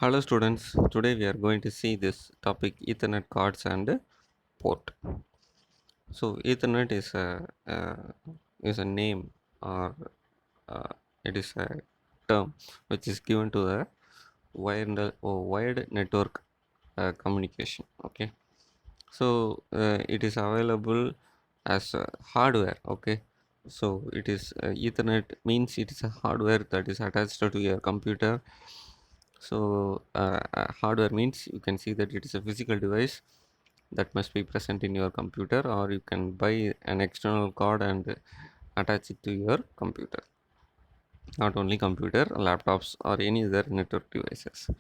Hello students, today we are going to see this topic Ethernet cards and port. So Ethernet is a name or uh, it is a term which is given to the wired network communication. Okay, so it is available as hardware. Okay, so it is Ethernet means it is a hardware that is attached to your computer. So hardware means you can see that it is a physical device that must be present in your computer, or you can buy an external card and attach it to your computer. Not only computer, laptops or any other network devices.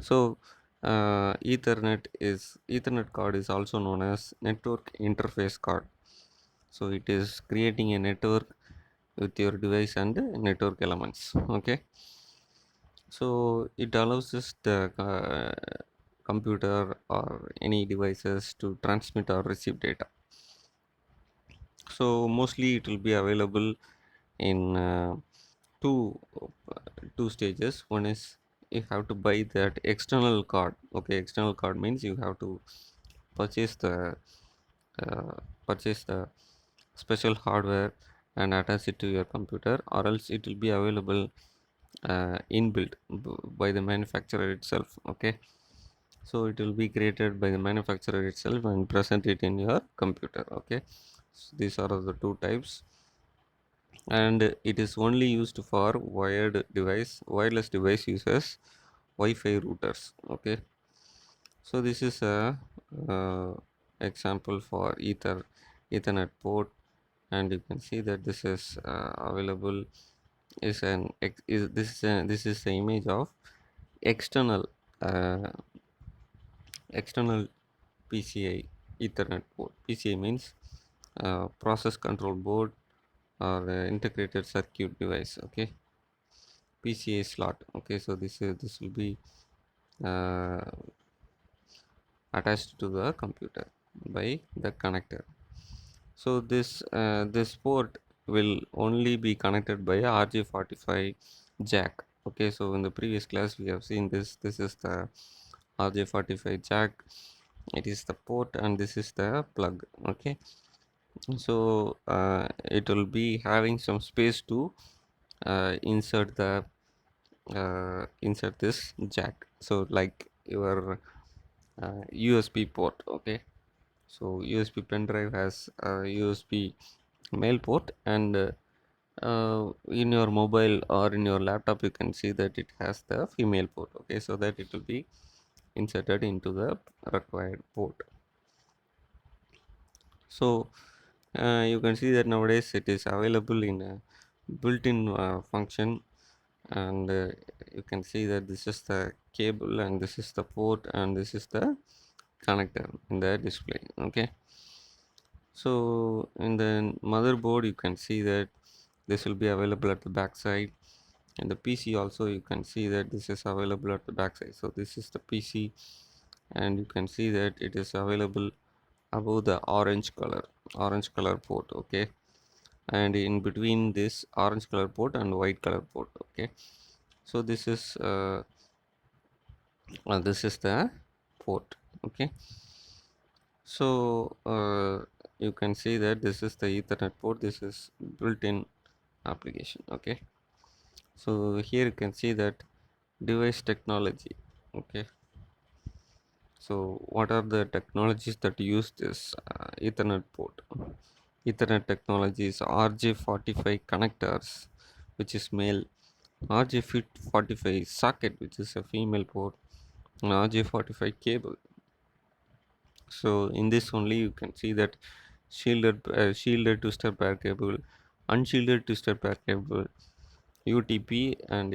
So Ethernet card is also known as network interface card. So it is creating a network with your device and network elements. Okay, so it allows us the computer or any devices to transmit or receive data. So mostly it will be available in two two stages. One is you have to buy that external card. Okay, external card means you have to purchase the uh, purchase the special hardware and attach it to your computer, or else it will be available inbuilt by the manufacturer itself. Okay, so it will be created by the manufacturer itself and present it in your computer. Okay, so these are the two types, and it is only used for wireless device users, Wi-Fi routers. Okay, so this is a uh, example for Ethernet port, and you can see that this is available is an is this is the image of external uh, external PCI Ethernet port. PCI means process control board or integrated circuit device. Okay, PCI slot. Okay, so this will be uh, attached to the computer by the connector. So this port will only be connected by a RJ45 jack. Okay, so in the previous class we have seen this. This is the RJ45 jack. It is the port, and this is the plug. Okay, so it will be having some space to insert this jack. So like your USB port. Okay, so USB pen drive has a USB male port, and in your mobile or in your laptop you can see that it has the female port. Okay, so that it will be inserted into the required port. So you can see that nowadays it is available in a built-in function, and you can see that this is the cable and this is the port and this is the connector in the display. Okay, so in the motherboard you can see that this will be available at the back side, and the PC also you can see that this is available at the back side. So this is the PC, and you can see that it is available above the orange color port. Okay, and in between this orange color port and white color port. Okay, so this is the port. Okay, so you can see that this is the Ethernet port. This is built-in application. Okay, so here you can see that device technology. Okay, so what are the technologies that use this Ethernet port? Ethernet technologies: RJ45 connectors, which is male; RJ45 socket, which is a female port; and RJ45 cable. So in this only you can see that shielded twisted pair cable, unshielded twisted pair cable, UTP, and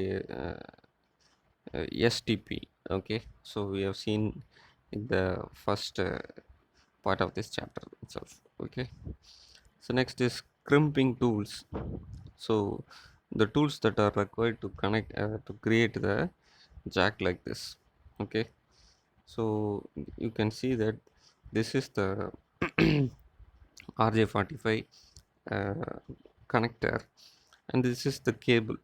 STP. Okay, so we have seen in the first part of this chapter itself. Okay, so next is crimping tools. So the tools that are required to connect to create the jack like this. Okay, so you can see that this is the RJ45 uh, connector, and this is the cable.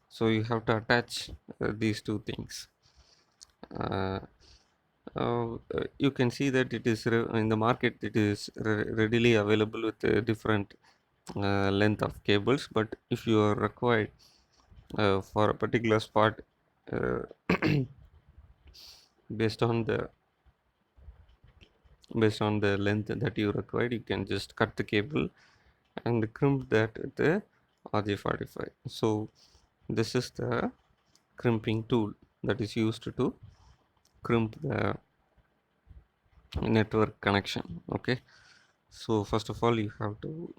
So you have to attach these two things. uh, you can see that it is in the market, it is readily available with different length of cables. But if you are required for a particular spot, uh, based on the length that you require, you can just cut the cable and crimp that with the RJ45. So this is the crimping tool that is used to crimp the network connection. Okay, so first of all you have to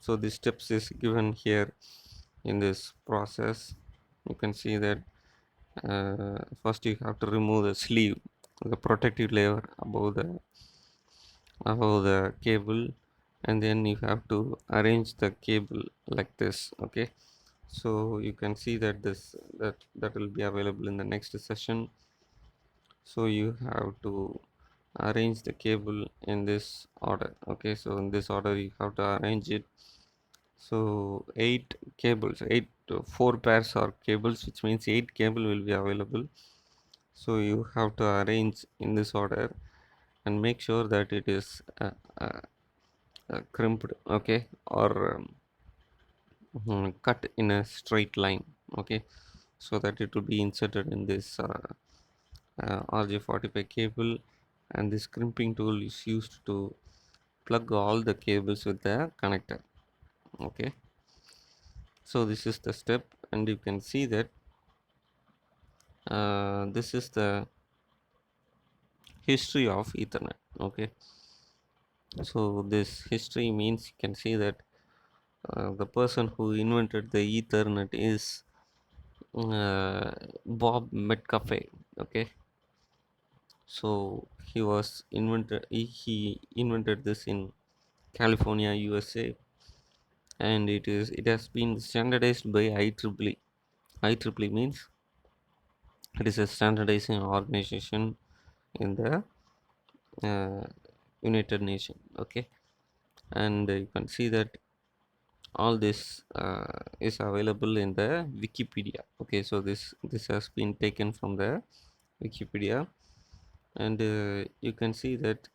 so the steps is given here in this process. You can see that first you have to remove the sleeve, the protective layer above the cable, and then you have to arrange the cable like this. Okay, so you can see that that will be available in the next session. So you have to arrange the cable in this order. Okay, so in this order you have to arrange it. So eight cables, eight four pairs or cables, which means eight cable will be available. So you have to arrange in this order and make sure that it is uh, crimped, okay, or cut in a straight line. Okay, so that it will be inserted in this RJ45 cable, and this crimping tool is used to plug all the cables with the connector. Okay, so this is the step, and you can see that this is the history of Ethernet. Okay, so this history means you can see that the person who invented the Ethernet is Bob Metcalfe. Okay, so he invented this in California, USA, and it has been standardized by IEEE. IEEE means it is a standardizing organization in the uh, United Nations. Okay, and you can see that all this is available in the Wikipedia. Okay, so this has been taken from the Wikipedia, and you can see that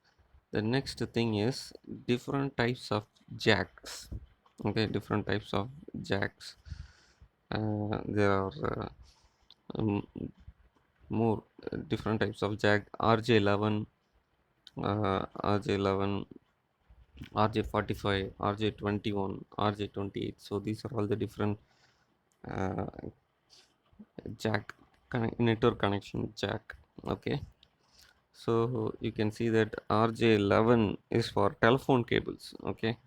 the next thing is different types of jacks. Okay, different types of jacks. There are um, more different types of jack. RJ11, RJ11, RJ45, RJ21, RJ28. So these are all the different uh, jack network connection jack. Okay, so you can see that RJ11 is for telephone cables. Okay,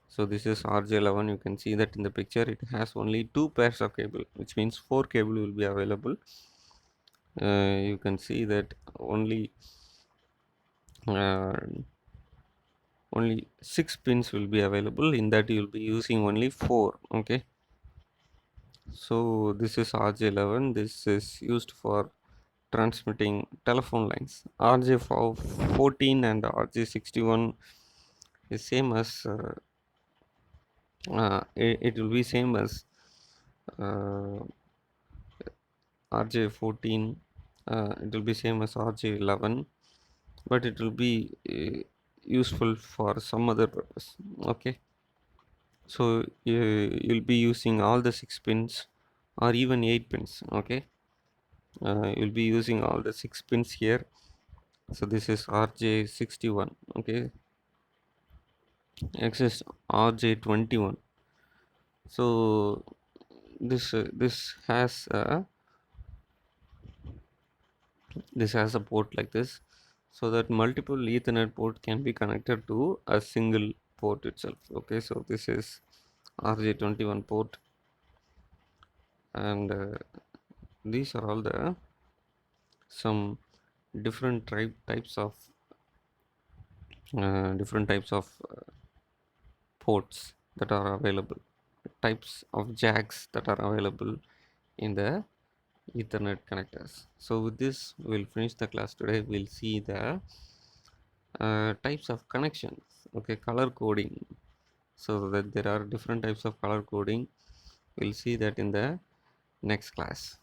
so this is RJ11. You can see that in the picture it has only two pairs of cable, which means four cable will be available. You can see that uh, only 6 pins will be available. In that you will be using only four. Okay, so this is RJ11. This is used for transmitting telephone lines. RJ14 and RJ61 is same as it will be same as uh, RJ14. It will be same as RJ11, but it will be useful for some other purpose. Okay, so you'll be using all the 6 pins or even 8 pins. Okay, you'll be using all the 6 pins here. So this is RJ61. Okay, next is RJ21. So this has a port like this, so that multiple Ethernet port can be connected to a single port itself. Okay, so this is RJ21 port, and these are all the some different types of ports that are available, types of jacks that are available in the Ethernet connectors. So with this we'll finish the class today. We'll see the types of connections. Okay, color coding, so that there are different types of color coding. We'll see that in the next class.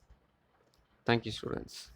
Thank you, students.